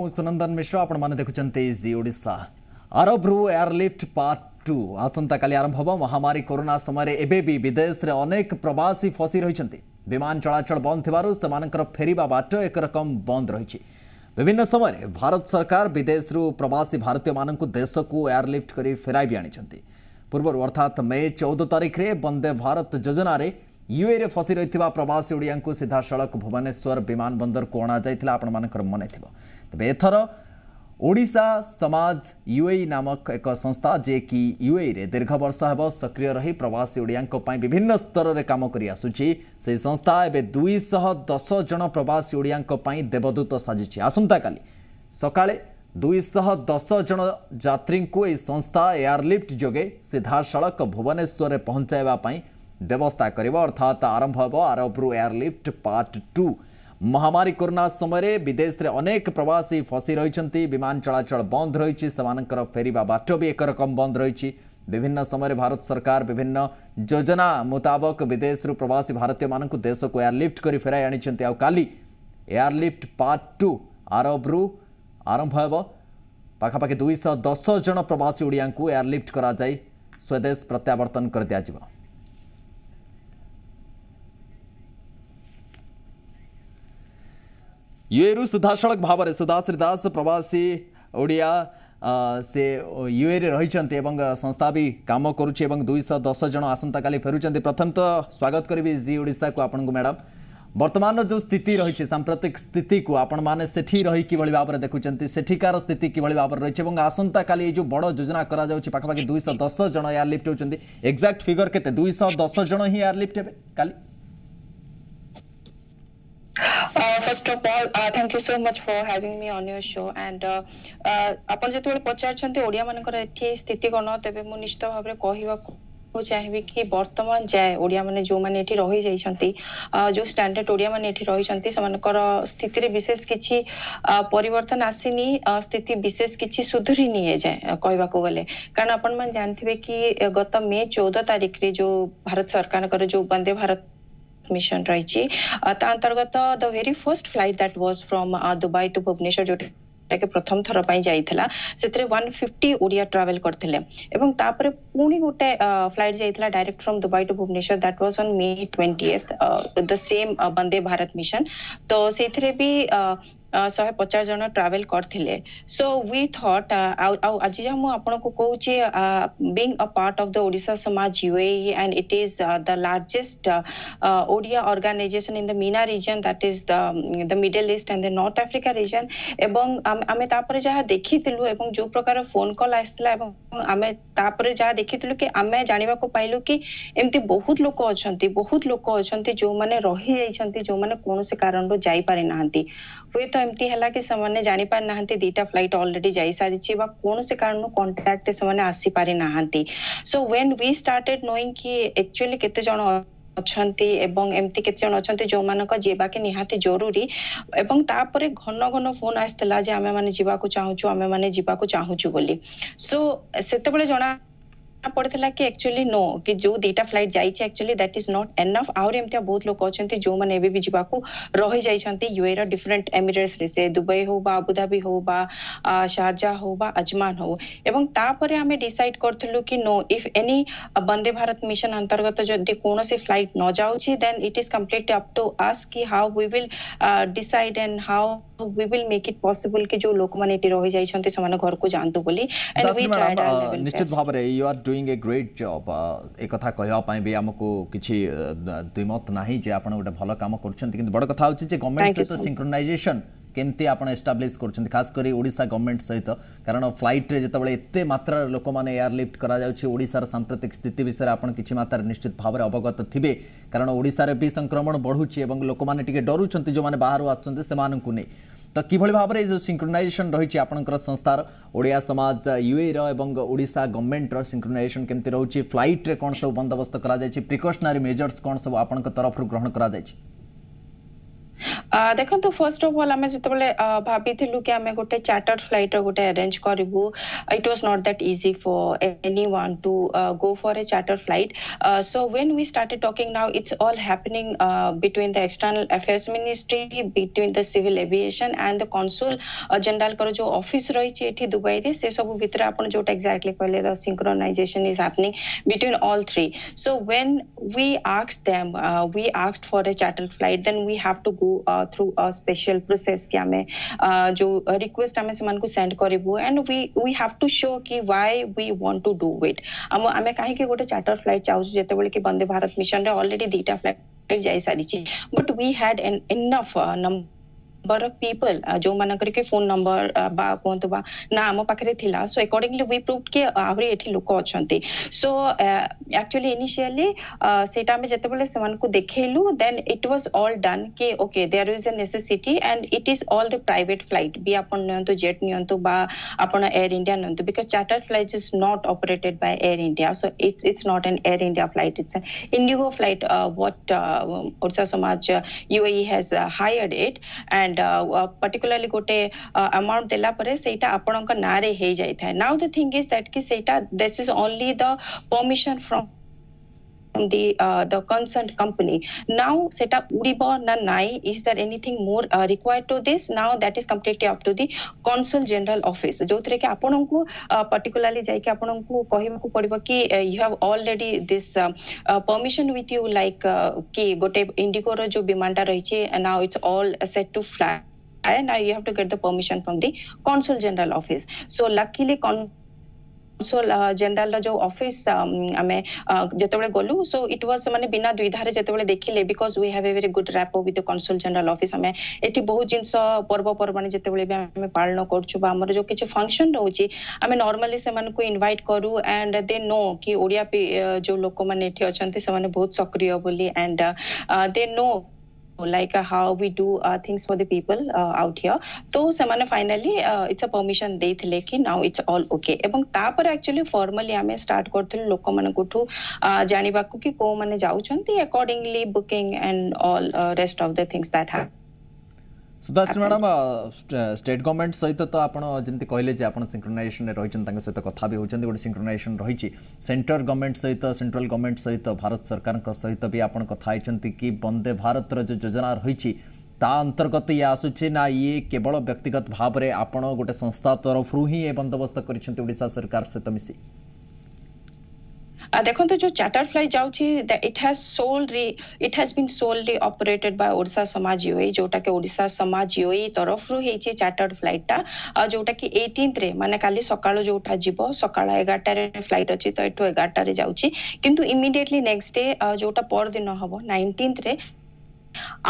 सुनंदन मिश्र आपण माने देखुचंते जी Odisha आरब्रु airlift part 2 आसंता काली आरंभ होबो। महामारी कोरोना समय एबे भी विदेश रे अनेक प्रवासी फसी रहिचंती। विमान चलाचल बंद थिबारु सेमानकर फेरिबा बाट एक रकम बंद रहिछि। विभिन्न समय भारत सरकार विदेश रु प्रवासी भारतीय मानकु देश को एयरलिफ्ट करी फेराई भी आनिचंती। पूर्व अर्थात मे 14 तारिख रे वंदे भारत योजना रे यूए रे फसी रहिथिबा प्रवासी ओडिया को सीधा सड़क भुवनेश्वर विमान बंदर को अणा जाइथिला। आपण मानकर मन थिबो तबे एथर ओडिशा समाज यूए नामक एक संस्था जे कि यूए रे दीर्घ वर्ष हेब सक्रिय रही प्रवासी ओडिया विभिन्न स्तर रे काम करि आसुछि। से संस्था एबे 210 जन प्रवासी ओडिया देवदूत साजिछि। आसंता काली सकाळे 210 जन यात्री को यह संस्था एयरलिफ्ट जोगे सीधा सड़क भुवनेश्वर पहुंचाइबा पई व्यवस्था करिबो। अर्थात आरंभ होबो आरब्रु एयरलिफ्ट पार्ट 2। महामारी कोरोना समय विदेश रे अनेक प्रवासी फसी रहिचंती। विमान चलाचल बंद रहिछि। सेमानकर फेरिबा बाट भी एक रकम बंद रहिछि। विभिन्न समय भारत सरकार विभिन्न योजना मुताबक विदेश रु प्रवासी भारतीय मानकु देश को एयरलिफ्ट करी फेराई आनिचंती। आ काली एयरलिफ्ट पार्ट 2 आरब्रु आरंभ होबो। पाखापाखि 210 जन प्रवासी ओडिया को एयरलिफ्ट करा जाई स्वदेश प्रत्यावर्तन कर दिया जिवो। यूएरु सीधासलख भाव में सुधाश्री दास प्रवासी ओडिया से यूए रही संस्था भी कम करुच्ची 210 जन आसंता काली फेरुंट। प्रथम तो स्वागत करी जी ओडिशा को आपन को मैडम। वर्तमान जो स्थिति रही सांप्रतिक स्थिति को आपण मैंने सेठी रही कि भाव में देखुं सेठिकार स्थिति कि भाव में रही आसंता काली जो बड़ योजना करा पाखापाखि 210 जन एयरलिफ्ट होती। एक्जाक्ट फिगर केते 210 जन ही एयरलिफ्ट हे काली। First of all, thank you so much for having me on your show. And आपण जेते पचार छन्ते ओडिया मानकर एथि स्थिति कोन तबे मु निश्चित भाबरे कहिबा को चाहिबे कि वर्तमान जाय ओडिया माने जो माने एथि रहि जाई छन्ती जो स्टैंडर्ड ओडिया माने एथि रहि छन्ती समानकर स्थिति रे विशेष किछि परिवर्तन आसीनी। स्थिति विशेष किछि सुधुरी निये जाय कहिबा को गले कारण आपण मान जानथिबे कि गत मे 14 तारिख रे जो भारत सरकार कर जो वंदे भारत मिशन रही अंतर्गत the very first flight that was from Dubai to Bhubaneswar जो प्रथम थर पाई जाइथिला सेतरे 150 ओडिया ट्रैवल करथिले एवं तापरे पुनी गोटे फ्लाइट जाइथिला direct from Dubai to Bhubaneswar that was on May 20th the same Vande Bharat mission. तो सेथरे भी 150 जन ट्रैवल करथिले। सो वी थॉट आज हम आपन को कहूची being a part of the Odisha Samaj UAE and it is the largest Odia organization in the MENA region that is the Middle East and the North Africa region. एवं आमे तापरे जहा देखितिलु एवं जो प्रकार फोन कॉल आस्थिला एवं आमे तापरे जहा देखितिलु कि आमे जानिबा को पाइलु कि एमती बहुत लोक अछंती जो माने रहि जाइछंती जो माने कोनोसे कारण रो जाई पारि नाहंती। हुए तो एमती हला कि समाने जानि पारि नाहंती दीटा फ्लाइट ऑलरेडी जाई सारिछि बा कोनोसे कारण कांटेक्ट समाने आसी पारि नाहंती। So when we started knowing कि एक्चुअली केते जण अछंती एवं एमती केते जण अछंती जो मानक जेबा के निहाती जरूरी एवं तापरे घन घन फोन आस्थिला जे आमे माने जीवा को चाहूछु बोली। सो सेते बेले जणा पड़ता कि एक्चुअली नो कि जो दीटा फ्लाइट जाइए actually that is not enough. आउर एमती बहुत लोक अछंती जो माने एबे भी जीवा को रहि जाइछंती यूए रा डिफरेंट एमिरेट्स रे से दुबई हो बा अबुधाबी हो बा शारजा हो बा अजमान हो एवं तापरे हमें डिसाइड करथलु कि no if any Vande Bharat mission अंतर्गत जदि कोनो से फ्लाइट न जाउछि then it is completely up to us कि how we will decide and how we will make it possible कि जो लोक माने एटी रहि जाई छन्ते समान घर को जानतु बोली and we tried our level. निश्चित भाव रे you are doing a great job. एक कथा कहया पई भी हमको किछि द्विमत नाही जे आपण गोटे भलो काम करछन्ती किंतु बड़ कथा होछि जे गवर्नमेंट से सिंक्रोनाइजेशन केमती आपण एस्टाब्लिश करछन्ती खास करी ओडिशा गवर्नमेंट सहित कारण फ्लाइट रे जतबेले एते मात्रा लोक माने एयरलिफ्ट करा जाउछि ओडिसा र सांप्रतिक स्थिति विषय आपण किछि मात्रा निश्चित भाव रे अवगत थिबे कारण ओडिसा रे भी संक्रमण बढ़ुछि एवं लोक माने टिके डरुछन्ती जो माने बाहर आछन्ती से मानकु नै। तो किभଳି भाबरे जो सिंक्रोनाइजेशन रही आपनकर संस्थार ओडिया समाज यूए रो एवं ओडिशा गवर्नमेंट रो सिंक्रोनाइजेशन केमती रहउछि फ्लाइट रे कोन सब बंदोबस्त करा जायछि प्रिकॉशनरी मेजर्स कोन सब आपनक तरफ रु ग्रहण करा जायछि। देखो फर्स्ट ऑफ ऑल आमे जतबले भाबिथिलु कि आमे गोटे चार्टर्ड फ्लाइट गोटे अरेंज करिवु it was not that easy for anyone to go for a chartered flight so when we started talking now it's all happening between the external affairs ministry between the civil aviation and the consul general करो जो office रही छि एठी Dubai रे से सब भितर आपण जोटा एग्जैक्टली कहले the synchronization is happening between all three so when we asked for a chartered flight then we have to go through a special process कि हमें जो request हमें से को send करिवु and we have to show कि why we want to do it हमें काहे कि गोटे चार्टर फ्लाइट चाहू जेते बेले कि वंदे भारत मिशन रे ऑलरेडी दीटा फ्लाइट जाई सारी छी but we had an enough number of people जो मानकर के फोन नंबर बा कोंतो बा ना हम पाखरे थिला सो अकॉर्डिंगली वी प्रूव्ड के आवरे एठी लोक अछंती सो एक्चुअली इनिशियली सेटा में जते बेले समान को देखेलु then it was all done के okay there is a necessity and it is all the private flight बी अपन नंतो जेट नियंतो बा अपन एयर इंडिया नंतो because charter flight is not operated by Air India so it's not an air india flight it's an indigo flight what Odisha Samaj UAE has hired it and particularly gote amount dela pare seita apanka na re he jai thai now the thing is that ki seita this is only the permission from the concerned company now seta udibo na nai is there anything more required to this now that is completely up to the consul general office jothre ke apanku particularly jai ke apanku kahiba ku padibo ki you have already this permission with you like ki gote indigo ro jo biman ta rahi chi now it's all set to fly and now you have to get the permission from the consul general office so luckily consul general जो office हमें जेतेबेले गलु so it was माने बिना दुइधारे जेतेबेले देखिले because we have a very good rapport with the consul general office हमें एठी बहुत जिंस पर्व परमाने जेतेबेले भी हमें पालन करछु बा हमर जो किछ फंक्शन रहउची हमें नॉर्मली से मन को इनवाइट करू एंड दे नो कि ओडिया जो लोक माने एठी अछंती से माने बहुत सक्रिय बोली and they know like how we do things for the people out here तो semane finally it's a permission देथिले कि now it's all okay एवं तापर actually formally हमें start करथिल लोक मन कोठु जानिबा को कि को माने जाउछंती accordingly booking and all rest of the things that happen Sudas madam state government सहित तो आपण जेमति कहले जे आपण सिंक्रोनाइजेशन रे रहिचन तांग सहित कथा भी होचन गोटे सिंक्रोनाइजेशन रहिची सेंट्रल गवर्नमेंट सहित सेंट्रल गवर्नमेंट सहित भारत सरकार का सहित भी आपण कथा आइचंती कि वंदे भारत रो जो योजना रहिची ता अंतर्गत ये आसुछि ना ये केवल व्यक्तिगत भाव रे आपण गोटे संस्था तरफ रु ही ए बंदोबस्त करिसंती ओडिसा सरकार सहित मिसी देखो तो जो चार्टर फ्लाइट जाउची it has been solely operated by Odisha Samaj UAE जोटा के ओडिसा समाज UAE तरफ रु हेची चार्टर्ड फ्लाइट ता जोटा कि 18th रे माने काली सकाळ जोटा जीवो सकाळ 11टा रे फ्लाइट अछि तो एठो 11टा रे जाउची किंतु इमीडिएटली नेक्स्ट डे जोटा पर दिन हबो 19th रे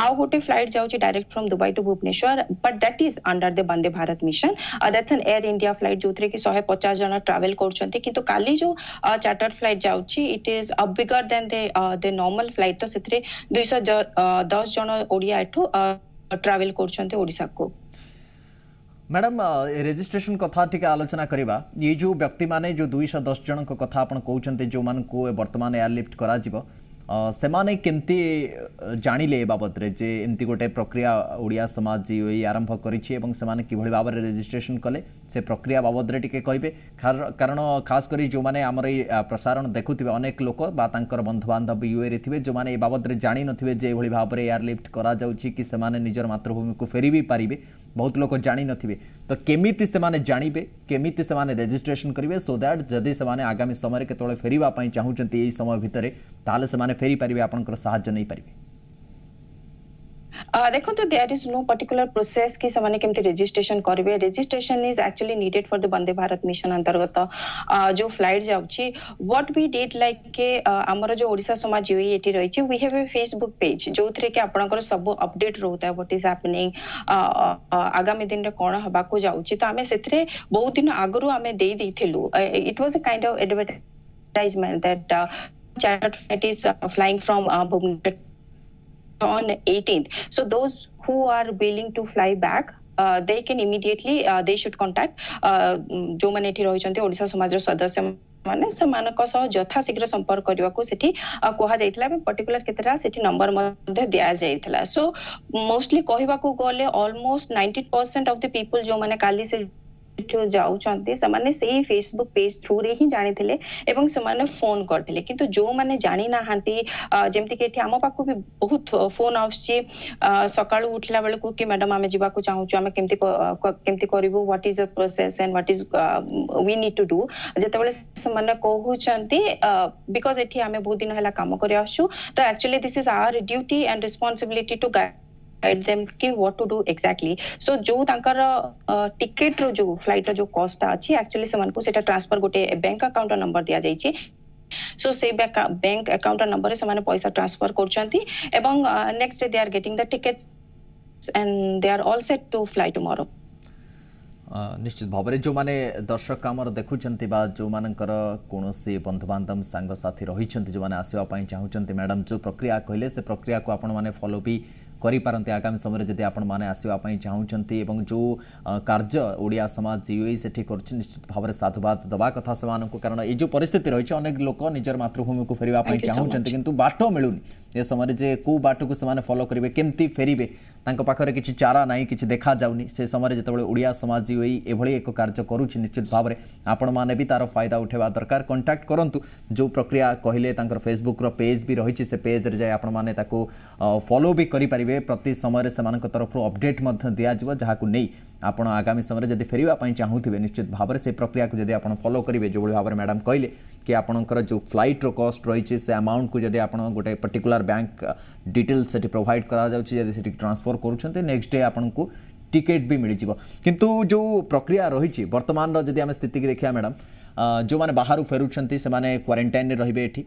आउ गोटे फ्लाइट जाउची direct from Dubai to Bhubaneswar but that is under the Vande Bharat mission that's an Air India flight जोथरे कि 150 जन ट्रैवल करछंती किंतु काली जो चार्टर फ्लाइट जाउची it is bigger than the normal flight तो सेथरे 210 जन ओडिया एठो ट्रैवल करछंती ओडिसा को मैडम रजिस्ट्रेशन कथा टिके आलोचना करिबा ये जो व्यक्ति माने जो 210 जन को कथा आपण कहउचंते जो मान को वर्तमान एयरलिफ्ट करा जिवो सेमाने केमती जानिले बाबत रे जे एमती गोटे प्रक्रिया ओडिया समाज UAE आरंभ करिछि एवं सेमाने किभଳି भाव रे रजिस्ट्रेशन कले से प्रक्रिया बाबत रे टिके कहबे कारण खास करी जो माने हमर प्रसारण देखुथिबे अनेक लोक बा तांकर बंधु बांधव UAE रे थिबे जो माने ए बाबत रे जानि नथिबे जे एभଳି भाव रे एयरलिफ्ट करा जाउछि कि सेमाने निजर मातृभूमि को फेरी भी पारिबे बहुत लोक जानि नथिबे तो केमिति सेमाने जानिबे केमिति सेमाने रजिस्ट्रेशन करिवे सो दैट जदि सेमाने आगामी समय केतोळे फेरीबा पई चाहुचंती एई समय भितरे ताले सेमाने फेरी पारिबे आपनकर सहायता नहीं पारिबे देखो तो there is no particular process कि समाने केमति रजिस्ट्रेशन करबे registration is actually needed for the Vande Bharat mission अंतर्गत जो फ्लाइट जाउची व्हाट वी डिड लाइक के हमर जो ओडिसा समाज UAE एटी रहिची we have a Facebook page जोथरे के आपनकर सब अपडेट रहउता है व्हाट इज हैपनिंग आगामी दिन रे कोन हबा को जाउची तो हमें सेथरे बहुत दिन आगरु हमें दे दिथिलु it was a kind of advertisement that chartered flight is flying from Bhubaneswar on 18th so those who are willing to fly back they can immediately they should contact जो माने एठी रहिचंती ओडिसा समाज रो सदस्य माने सेमानक सह यथाशीघ्र संपर्क करने को सेठी कहा जाइतला पर्टिकुलर केतरा सेठी नंबर मध्ये दिया जाइतला सो मोस्टली कहबा को गले ऑलमोस्ट 90% ऑफ द पीपल जो माने काली से जाउछंती समाने सेही फेसबुक पेज थ्रू रे ही जानिथिले एवं समाने फोन करथिले किंतु जो माने जानि ना हांती जेमति के एठी आम पाखु भी बहुत फोन आउछि सकाळु उठला बेले को कि मैडम आमे जिबा को चाहू आमे केमति करिवो what is your process and what is we need to do जेतेबेले समाने कहउछंती बिकॉज़ एठी आमे बहुत दिन हला काम करि आछु तो actually this is our duty and responsibility to guide them कि what to do exactly so जो तांकर टिकट रो जो फ्लाइट रो जो कॉस्ट अछि एक्चुअली समान को सेटा ट्रांसफर गोटे बैंक अकाउंट नंबर दिया जाई छी सो से बैंक अकाउंट नंबर रे समान पैसा ट्रांसफर करछंती एवं next day they are getting the tickets and they are all set to fly tomorrow निश्चित भाव में जो माने दर्शक आमर देखुंत बा जो मानकर कौन से बंधु बांधव सांग साथी रही जो मैंने आसवाई चाहते मैडम जो प्रक्रिया कहले से प्रक्रिया को आपण मैंने फॉलो भी करि पारंती आगामी समय जदि आपण माने आसवाई चाहते एवं जो कार्य ओडिया समाज जीओई सेठी करछि निश्चित भाव में साधुवाद दबा कथा से कारण ये जो परिस्थिति रही अनेक लोक निजर मातृभूमि को फेरवा चाहते किंतु बाट मिलूनी ए समय जे को बाट को से फॉलो करेंगे केमती फेरबे तांको पाखरे किछि चारा नाही किछि देखा जाउनी से समय जेतेबेले ओडिया समाज जीओई एभली एक कार्य करूछि निश्चित भाव में आपण माने भी तार फायदा उठेबा दरकार कांटेक्ट करंतु जो प्रक्रिया कहले तांकर फेसबुक रो पेज भी रही से पेज रे जाय आपण माने ताको फॉलो भी करि परिबे प्रति समय से मानक तरफ अपडेट मध्य दिया जिवो जहाकु नै आपण आगामी समय जदि फेरिबा पई चाहूथिबे निश्चित भाव में से प्रक्रिया को जदि आपण फॉलो करिवे जो भाव में मैडम कहले कि आपणकर जो फ्लाइट रो कॉस्ट रही से अमाउंट को जदि आपण गोटे पर्टिकुलर बैंक डिटेल से प्रोवाइड करा जाउछि जदि से ट्रांसफर करूछन्ते नेक्स्ट डे आपण को टिकेट भी मिल जिवो किंतु जो प्रक्रिया रही वर्तमान रो जदि हम स्थिति की देखिया मैडम जो माने बाहरु फेरुछन्ती से माने क्वारंटाइन रे रहिबे एठी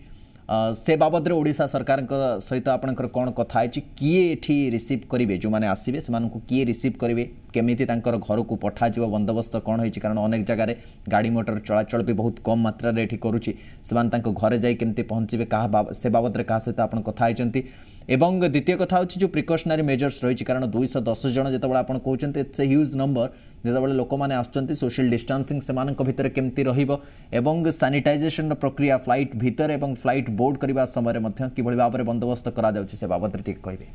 से बाबद रे ओडिशा सरकार सहित आपनकर कोन कथा है किए एठी रिसीव करिवे जो माने आसीबे सेमान को किए रिसीव करिवे केमिति तांकर घर को पठा जीव बंदोबस्त कौन होइछि कारण अनेक जगह रे गाड़ी मोटर चलाचल भी बहुत कम मात्रा रे एठी करूछि सेमान तांको घरे जाई केमिति पहुंचीबे कहा से बाबद रे कहा सहित आपन कथा आइचंती एवं द्वितीय कथा होछि जो प्रिकॉशनरी मेजर्स रही कारण 210 जन जेतबेला आपन कहउचंती इट्स ए ह्यूज नंबर जेतबेला लोक माने आछंती सोशल डिस्टेंसिंग सेमान को भितर केमिति रहिबो एवं सैनिटाइजेशन प्रक्रिया फ्लाइट भितर एवं फ्लाइट बोर्ड करबा समय मध्य किभଳି भाबरे बंदोबस्त करा जाउछि से बाबद रे ठीक कहबे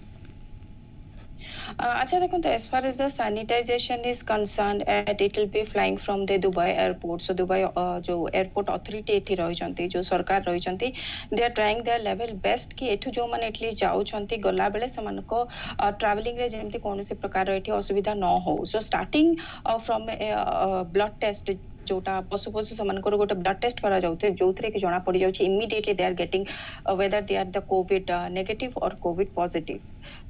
अच्छा देखो as far as the sanitization is concerned it will be flying from the Dubai airport so Dubai जो airport authority एठी रही चंती जो सरकार रही चंती they are trying their level best कि एठु जो माने एटलीस्ट जाउ चंती गला बेले समान को ट्रैवलिंग रे जेमति कोनोसी प्रकार एठी असुविधा न हो so starting from blood test जोटा पशु पशु समानकर गोटे ब्लड टेस्ट करा जाउते जोथरे कि जना पड़ी जाउछि immediately they are getting whether they are the covid negative और कोविड पॉजिटिव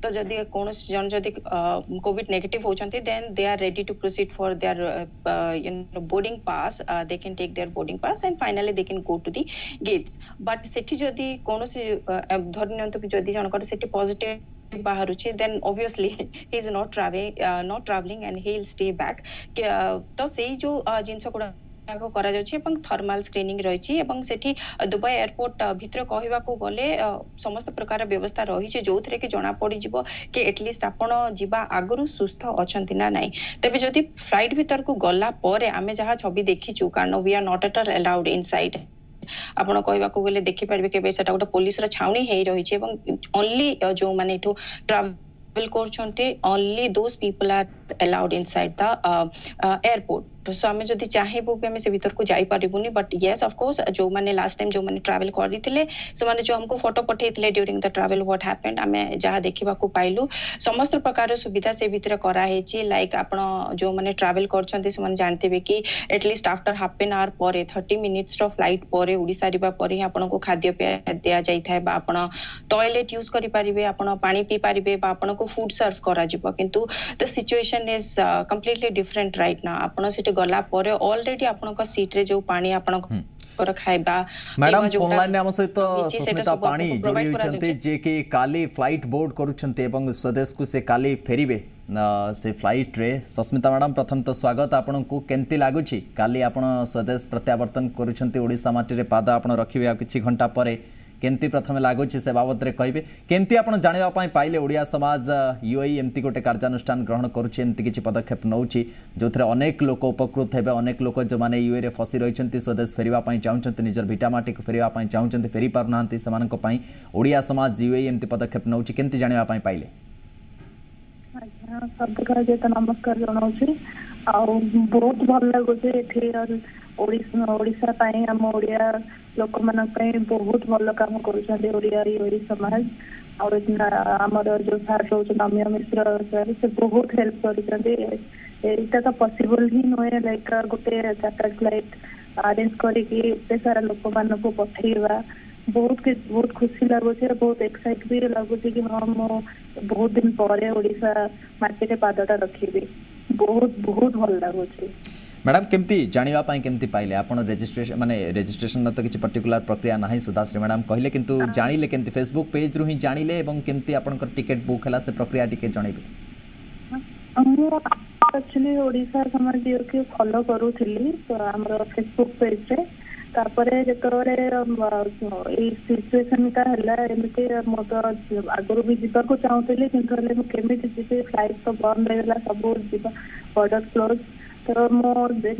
तो जदि कौन जन जदि कोविड नेगेटिव होचंती then they are ready to proceed for their boarding pass they can take their boarding pass and finally they can go to the gates but सेठी जदि कोनोसी धरनियंतु कि जदि जनकर सेठी पॉजिटिव बाहरुछि then obviously he is not travelling and he will stay back तो सेही जो जिंस गुडा को करा जाउछि एवं थर्मल स्क्रीनिंग रहिछि एवं सेठी दुबई एयरपोर्ट भितर कहबा को गले समस्त प्रकार व्यवस्था रहिछि जोथरे कि जणा पड़ी जिवो कि एटलीस्ट आपण जिबा आगरु सुस्थ अछंती ना नाही तबे जदि फ्लाइट भितर को गला परे आमे जहा छवि देखिछु कारण we are not at all allowed inside आपण कहबा को गले देखि परबे के सेटा गोटे पुलिस रा छाउनी हेई रहिछि एवं ओनली जो माने एठु ट्रैवल करछन्ते only those people are allowed inside the airport so हमें जदि चाहेबो भी हमें से भीतर को जाई पारिबुनी बट यस ऑफ कोर्स जो माने लास्ट टाइम जो माने ट्रैवल कर दिथिले से माने जो हमको फोटो पठेइथिले during the travel what happened हमें जहा देखिबा को पाइलु समस्त प्रकार सुविधा से भीतर करा हेछि लाइक आपण जो माने ट्रैवल करछन्ते से माने जानतेबे कि at least after half an hour परे 30 मिनिट्स रो फ्लाइट परे उड़ीसा रिबा परे आपण को खाद्य पेय दिया जाई थाए बा आपण टॉयलेट यूज करि परिबे आपण पानी पी परिबे बा आपण को फूड सर्व करा जिवो किंतु the situation is completely different right now आपण से गला परे ऑलरेडी आपण को सीट रे जो पानी आपण कर खाइबा मैडम ऑनलाइन ने हम सहित सुस्मिता पानी जोड़ी होचंती जे कि काली फ्लाइट बोर्ड करूछंती एवं स्वदेश को से काली फेरिबे से फ्लाइट रे सस्मिता मैडम प्रथम तो स्वागत आपन को केमती लागुची काली आपण स्वदेश प्रत्यावर्तन करूछंती ओडिसा माटी रे पाद आपण रखिबे आ किछि घंटा परे केमती प्रथम लागुची से बाबत रे कहबे केमती आपण जानिबा पई पाइले ओडिया समाज यूएई एमती गोटे कार्यानुष्ठान ग्रहण करूची एमती किछि पदक्षेप नउची जोथरे अनेक लोक उपकृत हेबे अनेक लोक जो माने यूएई रे फसी रहिचंती स्वदेश फेरिबा पई चाहुचंती निजर भिटा माटी को फेरिबा पई चाहुचंती फेरी पारु नांती सेमानक पई ओडिया समाज यूएई एमती पदक्षेप नउची केमती जानिबा पई पाइले सबका जेता नमस्कार जनाऊँ बहुत भल लगुचे ये ओडिशा आम ओडिया लोक मान बहुत भल कम कर समाज आमर जो सार रोज अमीय मिश्र सर से बहुत हेल्प कर तो पॉसिबल ही नुहे लाइक गोटे चार्टर फ्लाइट अरेंज करके सारा लोक मान को पठेगा बहुत खुशी लगुच बहुत एक्साइट भी लगुच कि हाँ मो बहुत दिन पर ओडिशा माटी पादटा रखी बहुत बहुत भल लगुच मैडम केमती जानिबा पई केमती पाइले आपण रजिस्ट्रेशन माने रजिस्ट्रेशन न तो किछि पर्टिकुलर प्रक्रिया नाही सुधाश्री मैडम कहले किंतु जानिले केमती फेसबुक पेज रु ही जानिले एवं केमती आपण टिकट बुक हला से प्रक्रिया टिके जणैबे एक्चुअली ओडिशा समाज के फॉलो करूथिली तो हमर फेसबुक पेज रे तापरे जेतोरे ए सिचुएशन का हला एमती मो तो आगु भी जीवा को चाहूली किंतु हले केमिति जीते फ्लाइट तो बंद रहला सब जीवा बॉर्डर क्लोज तो मो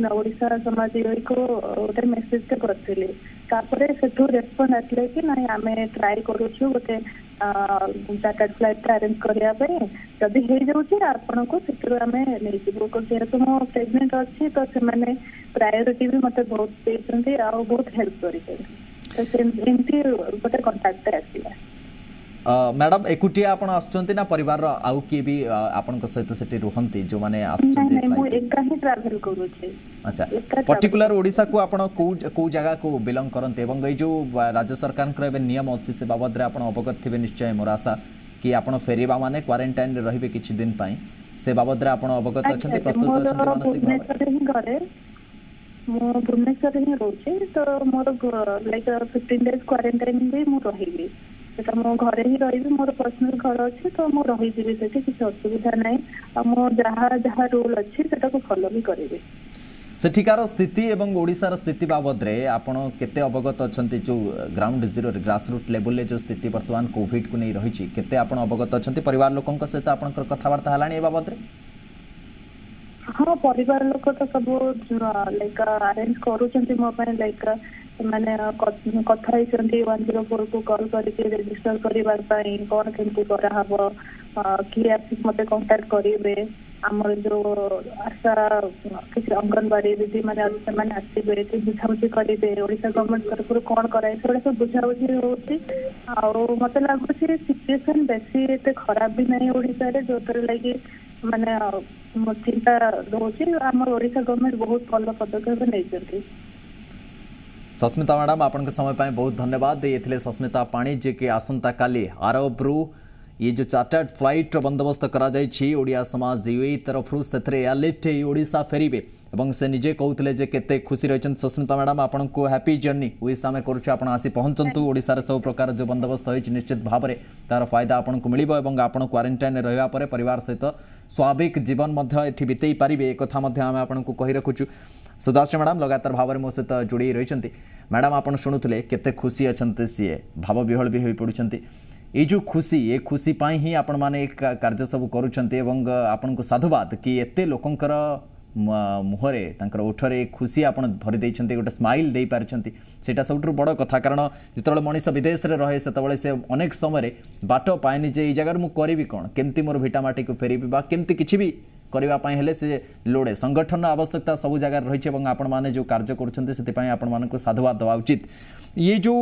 ओडिशा समाज को गोटे मेसेज ते करथिली तापरे सेठू रेस्पॉन्ड आतले कि नाही आमे ट्राई करूछु गोटे चार्टर्ड फ्लाइट अरेंज करिया पे जदि हे जाउची आपन को सेठू आमे नै जीवो को जेहेतु मो प्रेग्नेंट अछि तो से माने प्रायोरिटी भी मते बहुत देछन्ती आ बहुत हेल्प करि तो सेमती गोटे कांटेक्ट आसीला मैडम एकुटिया आपण आछंती ना परिवार आउ के भी आपण सहित सेठी रुहंती जो माने आछंती नहीं मु एका ही ट्रैवल करू छी अच्छा पर्टिकुलर ओडिसा को आपण को जगह को बिलोंग करंते एवं ए जो राज्य सरकार कर एबे नियम अछि से बाबद रे आपण अवगत थिबे निश्चय मोर आशा कि आपण फेरिबा माने क्वारंटाइन रे रहिबे किछि दिन पई से बाबद रे आपण अवगत अछंती प्रस्तुत अछंती मानसिक भाव मो भुवनेश्वर ही रोचे तो मोर लाइक 15 डेज क्वारंटाइन भी मु रहिबी सेटा मो घरे ही रहिबी मोर पर्सनल घर अछि तो मो रहि जिबी सेठी किछ असुविधा नै आ मो जहा रूल अछि सेटा को फॉलो भी करिबे सेठिकार स्थिति एवं ओडिसार स्थिति बाबद रे आपण केते अवगत अछंती जो ground zero grass root level ले जो स्थिति वर्तमान कोविड को नै रहिछि केते आपण अवगत अछंती परिवार लोकन सहित आपण कथावार्ता हलानी ए बाबद रे हाँ परिवार लोक तो सब लाइक अरेंज करूछंती मो पय लाइक माने कथा हिचंती 104 को कॉल करके रजिस्टर करिबार पय कोन केमती करा हबो कि आसी मते कांटेक्ट करिवे हमर जो आशा किसी अंगनवाड़ी दीदी माने से माने आसीबे कि बुझाबुझी करिवे ओडिशा गवर्नमेंट तरफ कोन कराय सेडा सब बुझाबुझी होती आ मते लागु छी सिचुएशन बेसी एते खराब भी नहीं ओडिसा रे जोतर लागि माने चिंता रोचे आम ओडिशा गवर्नमेंट बहुत भल पदक्षेप नहीं। सस्मिता मैडम आपन के समय पाए बहुत धन्यवाद ये सस्मिता पाणी जे कि आसंता काली आरबरू ये जो चार्टर्ड फ्लाइट बंदोबस्त करा जायछि ओडिया समाज यूएई तरफ से एयरलिफ्ट ओडिशा फेरिबे एवं से निजे कहते जे केते खुशी रहिछन सस्मिता मैडम आपन को हैप्पी जर्नी ओडिशा में करूछ आपन आसी पहुंचंतु ओडिसा रे सब प्रकार जो बंदोबस्त होइछि निश्चित भाव में तार फायदा आपन को मिलिबो एवं आपन क्वारंटाइन रहबा परे परिवार सहित स्वाभाविक जीवन मध्य एठी बितेई पारिबे एक कथा मध्य हम आपन को कहि रखुछु। सुधाश्री मैडम लगातार भाव में मो सहित जोड़ी रही मैडम आपन शुणुले केते खुशी अछंते सीए भाव विहल भी होई पडुछंती ये जो खुशी ये खुशी पाई ही आपण माने कार्य सब करूछंती एवं आपन को साधुवाद कि एते लोकंकर मुहरे तांकर ओठरे खुशी आपण भरि दैछंती गोटे स्माइल दे पारछंती सेटा सबटु बड़ कथा कारण जितबळे मनीष विदेश रे रहे सेतबळे से अनेक समय बाट पाएनी जे ई जगह मु करिवि कोन केमती मोर भिटा माटी को फेरिबि बा केमती किछि भी करबा पई हेले से लोडे संगठन आवश्यकता सब जगह रही है आपण माने जो कार्य करूछंती सेति पई आपण मानको साधुवाद दवा उचित। ये जो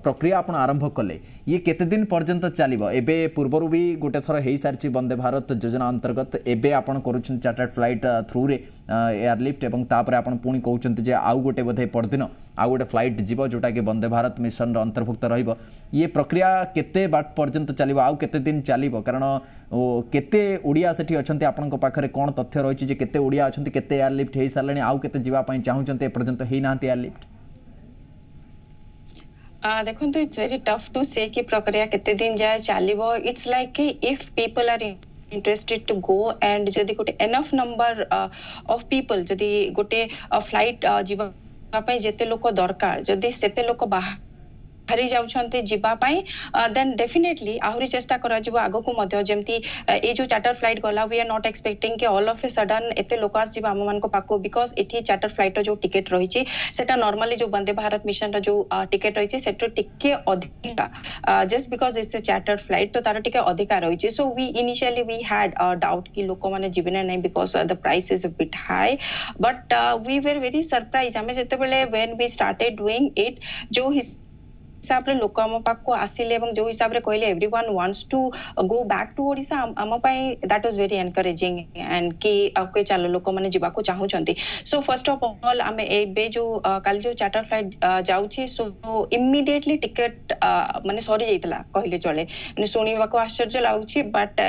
प्रक्रिया आपण आरंभ कले ये केते दिन पर्यंत चलिबो एबे पूर्वरु भी गोटे थर हेई सारची वंदे भारत योजना अंतर्गत एबे आपण करूछन चार्टर्ड फ्लाइट थ्रू रे एयरलिफ्ट एवं तापर आपण पुणी कहउछंती जे आउ गोटे बधे परदिन आउ गोटे फ्लाइट जीवो जोटा कि वंदे भारत मिशन रो अंतर्भुक्त रहिबो ये प्रक्रिया केते बाट पर्यंत चलिबो आउ केते दिन चलिबो कारण केते ओडिया सेठी अछंती आपण को पाखरे कोन तथ्य रही जे केते ओडिया अछंती केते एयरलिफ्ट हेई सारलेनी आउ केते जीवा पई चाहुचंती ए पर्यंत हेई नांती एयरलिफ्ट देखो it's very tough to say कि प्रक्रिया कितने दिन जाए चलो it's like if people are interested to go and जदि गोटे enough number of people जदि गोटे flight जीवा ପାଇଁ जेते लोक दरकार जदि सेते लोक बाहरी जाउछन्ते जीवा ପାଇଁ then definitely आहुरी चेष्टा करा जिवो आगो को मध्य जेमती ए जो चार्टर फ्लाइट गला we are not expecting कि all of a sudden एते लोक आसीबा हम मान को पाको because एठी चार्टर फ्लाइट जो टिकट रही छि सेटा नॉर्मली जो वंदे भारत मिशन रा जो टिकट रही छि सेटा टिके अधिका just because it's a chartered flight तो तारा टिके अधिका रही छि so we initially we had a doubt कि लोक माने जिबने नै because the price is a bit high but we were very surprised हमें जेते बेले when we started doing it जो हिसाब रे लोक हम पाक को आसिले एवं जो हिसाब रे कहले everyone wants to go back to Odisha हम पई that was very encouraging and कि आपके चलो लोक माने जिबा को चाहू चंती सो फर्स्ट ऑफ ऑल हमें एबे जो काल जो चार्टर फ्लाइट जाउची सो इमीडिएटली टिकट माने सरी जाइतला कहले चले माने सुनिबा को आश्चर्य लागुची बट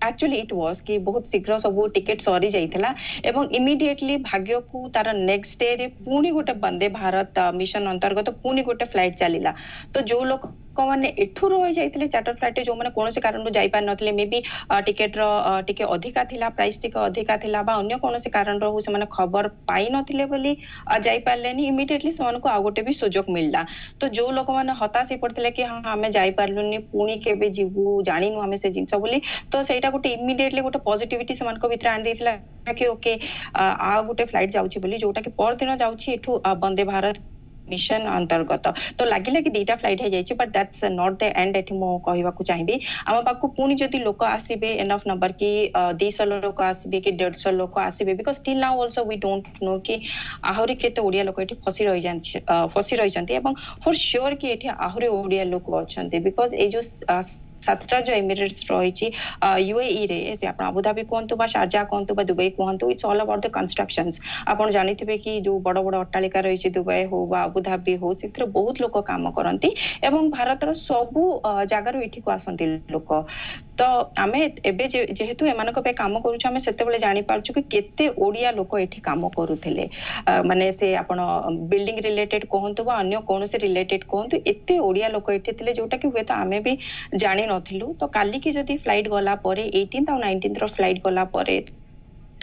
एक्चुअली इट वाज कि बहुत शीघ्र सब टिकट सरी जाइतला एवं इमीडिएटली भाग्य को तार नेक्स्ट डे रे पुनी गोटे वंदे भारत मिशन अंतर्गत पुनी गोटे फ्लाइट चलीला तो जो लोक माने एठु रहि जाइतले चार्टर फ्लाइट जो माने कोनोसे कारण रो जाई पार नथले मे बी टिकट रो टिके अधिका थिला प्राइस टिके अधिका थिला बा अन्य कोनोसे कारण रो से माने खबर पाई नथिले बोली जाई पारलेनी इमीडिएटली सोन को आगोटे भी सुजोग मिलला तो जो लोक माने हताश हे पड़थिले कि हां हमें जाई पारलुनी पुनी केबे जीवु जानिनु हमें से जिंस बोली तो सेटा गोटे इमीडिएटली गोटे पॉजिटिविटी से मान को भीतर आन देथिला कि ओके आ गोटे फ्लाइट जाउची बोली जोटा कि पर दिन जाउची एठु वंदे भारत मिशन अंतर्गत तो लागिला कि दीटा फ्लाइट हे जाइछि but that's not the end एठी मो कहबा को चाहिबी हम पाकु पुनी जदी लोक आसीबे एनफ नंबर की 200 लोक आसीबे कि 150 लोक आसीबे because till now also we don't know कि आहुरी केते ओडिया लोक एठी फसी रहि जंती एवं फॉर श्योर कि एठी आहुरी ओडिया लोक अछंती बिकॉज़ ए जो सातटा जो एमिरेट्स रही यूएई रे से आपण अबुधाबी कोंतु बा शारजा कोंतु बा दुबई कोंतु it's all about the constructions आपण जानिथिबे कि जो बड़ बड़ अट्टालिका रही दुबई हो बा अबुधाबी हो सेतिर बहुत लोक काम करंती एवं भारतर सबु जागा रो एठी को आसंती लोक तो आमे एबे जेहेतु एमानक पे काम करू छमे सेते बेले जानि पारछु कि केते ओडिया लोक एठी काम करूथिले माने से आपण बिल्डिंग रिलेटेड कोंतु बा अन्य कोनोसे रिलेटेड कोंतु एते ओडिया लोक एठी थिले जोटा कि होता आमे भी जानि नथिलु तो काली की जदी फ्लाइट गला परे 18th और 19th रो फ्लाइट गला परे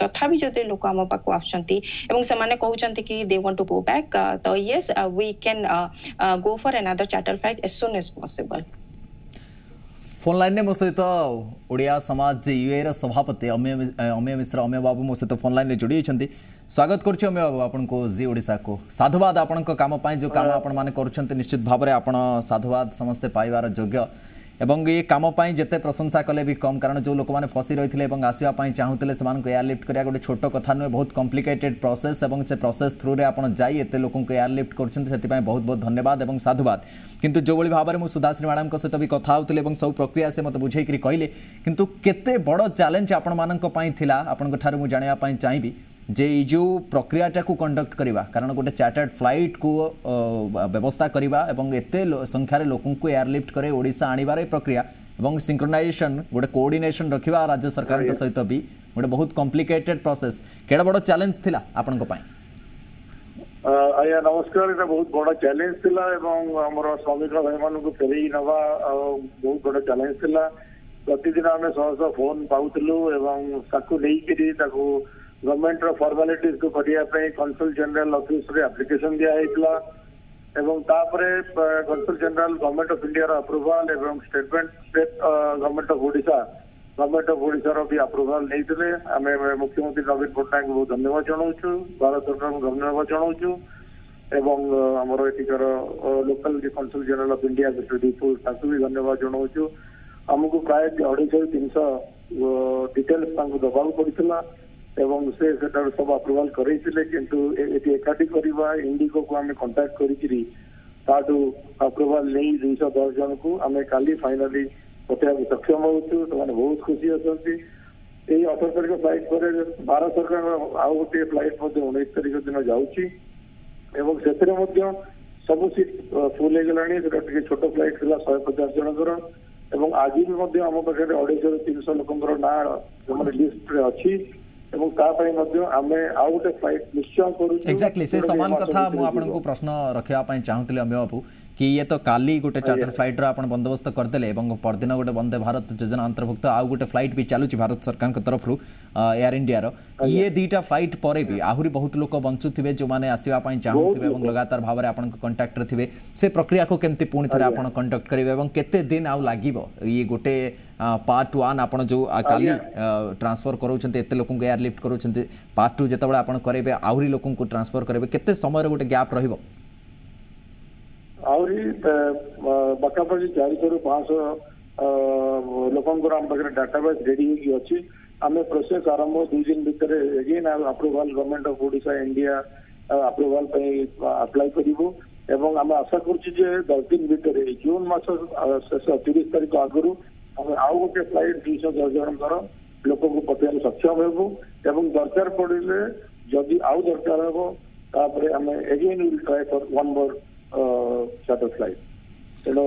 तथापि जदि लोक आम पाक आसंती एवं समाने कहउचंती कि they want to go back तो yes we can go for another charter flight as soon as possible phone line मो सहित ओडिया समाज यूए सभापति अमेय मिश्र अमेय बाबू मो सहित फोन लाइन जोड़ी स्वागत करुच्ची अमेय बाबू आपन को जी ओडिशा को साधुवाद आपण काम जो काम आपण माने करुछंते निश्चित भाव में आपण साधुवाद समस्ते पाइबार योग्य एवं ये काम जिते प्रशंसा कले भी कम कारण जो लोक मैंने फसी रही है आसवाई चाहूले से एयरलिफ्ट करा गोटे छोट कथा नुहे बहुत कॉम्प्लिकेटेड प्रोसेस और से प्रोसेस थ्रू आपड़ जाए एत लोक एयरलिफ्ट कर बहुत बहुत धन्यवाद और साधुवाद किंतु जो भाव में सुधाश्री मैडम सहित भी कथा होते सब प्रक्रिया से मत बुझे कहले किंतु केते बड़ चैलेंज आपण मानी आपंठ जानापी चाहिए जे जो प्रक्रियाटा को कंडक्ट करवा कारण गोटे चार्टर्ड फ्लाइट को व्यवस्था करवा एवं एते संख्यार लोक एयरलिफ्ट करे ओडिशा आनिबार प्रक्रिया एवं सिंक्रोनाइजेशन गोटे कोऑर्डिनेशन रखिबा राज्य सरकार सहित भी गोटे बहुत कॉम्प्लिकेटेड प्रोसेस केड़ा बड़ चैलेंज थिला आपन को पाई आया नमस्कार এটা बहुत बड़ा चैलेंज थिला एवं हमर श्रमिक भाई मान को फेरी नवा बहुत बड़ा चैलेंज थिला प्रतिदिन आमे 100 फोन पाउतलु एवं साकु लेई करी ताको गवर्नमेंट रो फॉर्मेलिटीज को करिया पे कंसुल जनरल ऑफिस रे एप्लीकेशन दिया हेतला एवं तापरे consul general government of India रो अप्रूवल एवं स्टेट गवर्नमेंट ऑफ ओडिशा रो भी अप्रूवल नेइतले हमें मुख्यमंत्री नवीन पटनायक बहुत धन्यवाद जणाउछु भारत सरकार को धन्यवाद जणाउछु एवं हमरो एटिकर लोकल जे consul general of India mister दीपुर ताकू भी धन्यवाद जणाउछु हमको प्राय 250-300 डिटेल्स तांको दबाव पड़ितला एवं से सब अप्रूवल करैतिले किंतु एटी एकाठी करबा इंडिको को हमें कांटेक्ट करिकरी ताडू अप्रूवल नै 210 जन को हमें काली फाइनली पठिया सक्षम होछु तो माने बहुत खुशी अछंती ए 18 तारिख फ्लाइट पर भारत सरकार आउ गोटे फ्लाइट मध्ये 19 तारिख दिन जाउची एवं सेतरे मध्ये सब सीट फुल हे गलानी सेटा छोट फ्लाइट थिला 150 जनकर एवं आज भी मध्ये हम पाखे 250-300 लोकंकर ना जो लिस्ट रे अछि ଏବଂ ତା ପାଇଁ ମଧ୍ୟ ଆମେ ଆଉ ଗୋଟେ ଫ୍ଲାଇଟ୍ ନିଶ୍ଚୟ କରୁଛୁ। एक्जाक्टली से समान कथा मु आपनको प्रश्न रखिया पई चाहूतले अम्य बाबू कि ये तो काली गोटे चार्टर फ्लाइट रो आपण बंदोबस्त करदेले एवं परदिन गोटे वंदे भारत योजना अंतर्भुक्त आउ गोटे फ्लाइट भी चालू भारत सरकार के तरफ एयर इंडिया रो ये दीटा फ्लाइट परे भी आहुरी बहुत लोक बंचुथिबे जो माने आसीबा पई चाहूथिबे एवं लगातार भाव रे आपण कांटेक्ट रे थिबे से प्रक्रिया को केमती पुणी थरे आपण कांटेक्ट करिवे एवं केते दिन आउ लागिवो ये गोटे पार्ट 1 आपण जो काली ट्रांसफर करूछन्ते एते लोक को एयर लिफ्ट करूछन्ते पार्ट 2 जेतबळे आपण करेबे आहुरी लोक को ट्रांसफर करेबे केते समय रे गोटे गैप रहिबो आहुरी पाखापाखि 400 ରୁ 500 ଲୋକଙ୍କର ଆମ ପାଖରେ ଡାଟାବେସ୍ ରେଡି ହେଇକି ଅଛି। ଆମେ ପ୍ରୋସେସ ଆରମ୍ଭ 2 ଦିନ ଭିତରେ again approval government of Odisha India approval ପାଇଁ ଆପ୍ଲାଏ କରିବୁ ଏବଂ ଆମେ ଆଶା କରୁଛୁ ଯେ 10 ଦିନ ଭିତରେ ଜୁନ୍ ମାସ ଶେଷ 30 ତାରିଖ ଆଗରୁ ଆମେ ଆଉ ଗୋଟେ ଫ୍ଲାଇଟ୍ 210 ଜଣଙ୍କର ଲୋକଙ୍କୁ ପଠାଇବାକୁ ସକ୍ଷମ ହେବୁ ଏବଂ ଦରକାର ପଡ଼ିଲେ ଯଦି ଆଉ ଦରକାର ହେବ ତାପରେ ଆମେ again will try for one more charter flight तेणु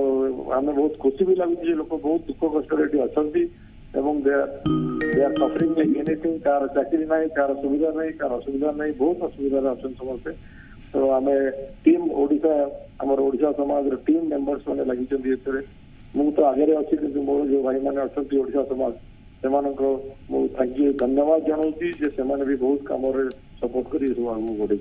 आम बहुत खुशी भी लगुच लोक बहुत दुख कष्ट अच्छा दे आर सफरिंग एनीथिंग कार चाकरी ना कार सुविधा नहीं कार असुविधा नहीं बहुत असुविधा अच्छा समस्ते तो आम टीम ओडिशा आमर ओडिशा समाज टीम मेंबर्स मैंने लगी मुझे तो आगे अच्छी कि मोर जो भाई मैंने अच्छा ओडिशा समाज से थैंक यू धन्यवाद जनाऊँगी भी बहुत कम सपोर्ट कर बढ़े।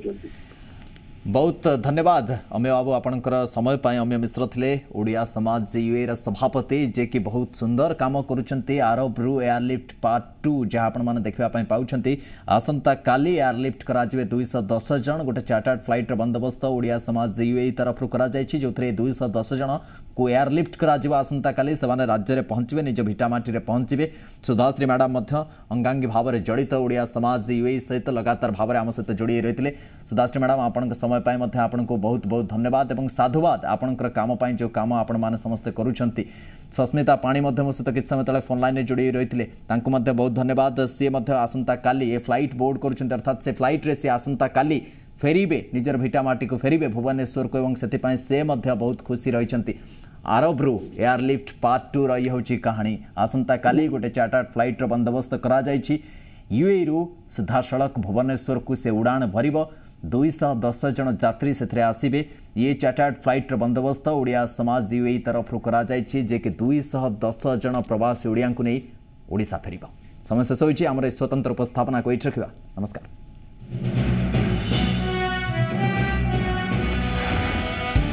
बहुत धन्यवाद अम्य बाबू आपणकर समय पाए अम्य मिश्र थिले ओडिया समाज यूए सभापति जे कि बहुत सुंदर काम करुछंती आरब्रू एयरलिफ्ट पार्ट 2 जहाँ आपण माने देखिबा पई पाउछंती आसंता काली एयरलिफ्ट करा जिवे 210 जन गोटे चार्टर्ड फ्लाइट बंदोबस्त ओडिया समाज यूए तरफ करा जायछि जोथरे 210 जन को एयरलिफ्ट करा जिवा आसंता काली सेमाने राज्य रे पहुंचबे निज भिटामाटी रे पहुंचबे सुधाश्री मैडम मध्य अंगांगी भाव रे जड़ित ओडिया समाज यूए सहित लगातार भाव रे आम सहित जोड़ी रहितले सुधाश्री मैडम आपन समय पाए मध्य आपनको बहुत बहुत धन्यवाद एवं साधुवाद आपनकर काम पाए जो काम आपण माने समस्त करूछंती सस्मिता पाणी मध्य मो सहित किछ समय तले फोन लाइन रे जोड़ी रहितले तांको मध्य बहुत धन्यवाद सी मध्य आसंता काली ए फ्लाइट बोर्ड करूछंती अर्थात से फ्लाइट रे से आसंता काली फेरीबे निजर भिटामाटी को फेरीबे भुवनेश्वर को एवं सेति पाए से मध्य बहुत खुशी रहिछंती आरब्रू एयरलिफ्ट पार्ट 2 रही होची कहानी आसंता काली गोटे चार्टर्ड फ्लाइट रो बंदोबस्त करा जायछि यूए रु सीधा सड़क भुवनेश्वर को से उड़ान भरिबो 210 जन यात्री से आसबे ये चार्टर्ड फ्लाइट बंदोबस्त ओडिया समाज यूए तरफ करा जायछि जे कि 210 जन प्रवासी ओडिया को नहीं ओडिशा फेरिबो समय शेष होइछि हमर स्वतंत्र उपस्थापना को रखिबा नमस्कार।